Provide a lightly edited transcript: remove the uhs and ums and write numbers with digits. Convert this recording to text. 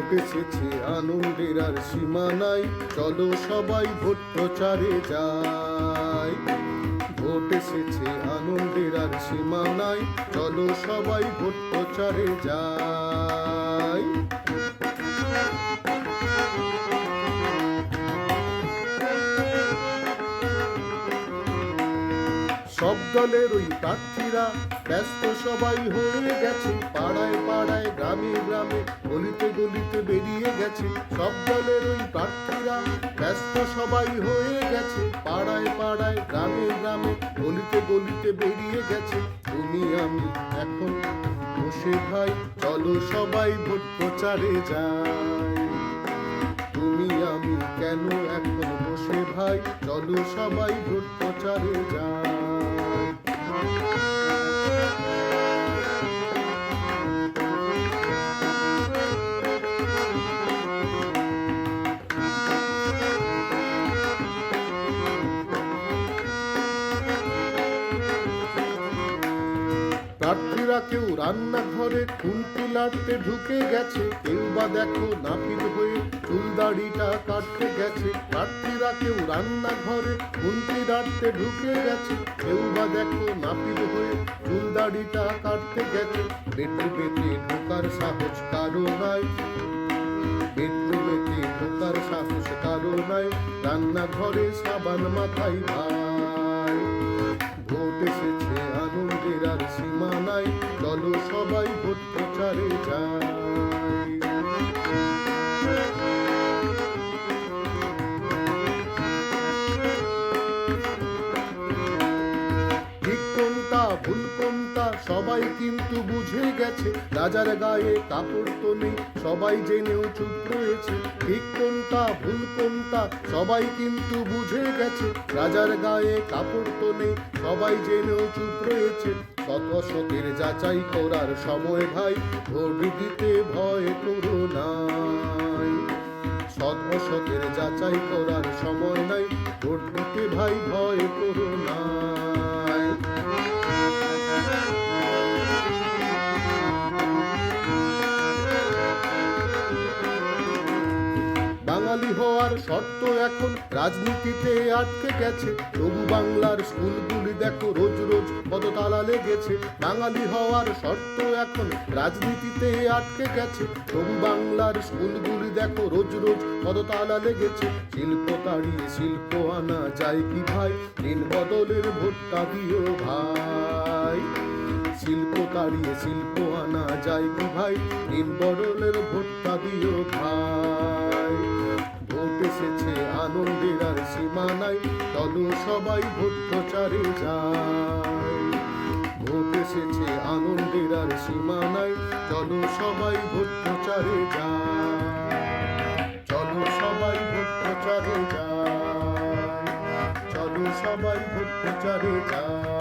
Vote এসেছে আনন্দের আর সীমা নাই, চলো সবাই ভোট প্রচারে যাই। ভোট এসেছে আনন্দের আর সীমা নাই, চলো সবাই ভোট প্রচারে যাই। সব দলের ওই প্রার্থীরা ব্যস্ত সবাই হয়ে গেছে, পাড়ায় পাড়ায় গ্রামে গ্রামে গলিতে গলিতে বেরিয়ে গেছে। সব দলের ওই প্রার্থীরা ব্যস্ত সবাই হয়ে গেছে, পাড়ায় পাড়ায় গ্রামে গ্রামে গলিতে গলিতে বেরিয়ে গেছে। তুমি আমি এখন বসে ভাই, চলো সবাই ভোট প্রচারে যাই। তুমি আমি কেন এখন বসে ভাই, চলো সবাই ভোট প্রচারে যাই। প্রার্থীরা কেউ রান্নাঘরে খুন্তি লাড়তে ঢুকে গেছে, কেউ বা দেখো নাপিত হয়ে চুল দাড়িটা কাটতে গেছে। প্রার্থীরা কেউ রান্নাঘরে খুন্তি লাড়তে ঢুকে গেছে, কেউ বা দেখো নাপিত হয়ে চুল দাড়িটা কাটতে গেছে। বেডরুমেতে ঢোকার সাহস কারো নাই, বেডরুমেতে ঢোকার সাহস কারো নাই, রান্নাঘরে সাবান মাথায় ভাই। ভোট এসেছে আনন্দের আর সীমা নাই, চলো সবাই ভোট প্রচারে যাই। ঠিক কোনটা ভুল কোনটা সবাই কিন্তু বুঝে গেছে, রাজার গায়ে কাপড় তো নেই সবাই জেনেও চুপ রয়েছে। ঠিক কোনটা ভুল কোনটা সবাই কিন্তু বুঝে গেছে, রাজার গায়ে কাপড় তো নেই সবাই জেনেও চুপ রয়েছে। সৎ অসতের যাচাই করার সময় ভাই, ভোট দিতে ভয় করো নাই। সৎ অসতের যাচাই করার সময় নাই, ভোট দিতে ভাই ভয় করো নাই। বাঙালি হওয়ার শর্ত এখন রাজনীতিতে আটকে গেছে, তবু বাংলার স্কুলগুলি দেখো রোজ রোজ কত তালা লেগেছে। বাঙালি হওয়ার শর্ত এখন রাজনীতিতে আটকে গেছে, তবু বাংলার স্কুলগুলি দেখো রোজ রোজ কত তালা লেগেছে। শিল্প তাড়িয়ে শিল্প আনা যায় কি ভাই, দিন বদলের ভোটটা দিও ভাই। শিল্প তাড়িয়ে শিল্প আনা যায় কি ভাই, দিন বদলের ভোটটা দিও ভাই। ভোট এসেছে আনন্দের আর সীমা নাই, চলো সবাই ভোট প্রচারে যাই। ভোট এসেছে আনন্দের আর সীমা নাই, চলো সবাই ভোট প্রচারে যাই। চলো সবাই ভোট প্রচারে যাই, চলো সবাই ভোট প্রচারে যাই।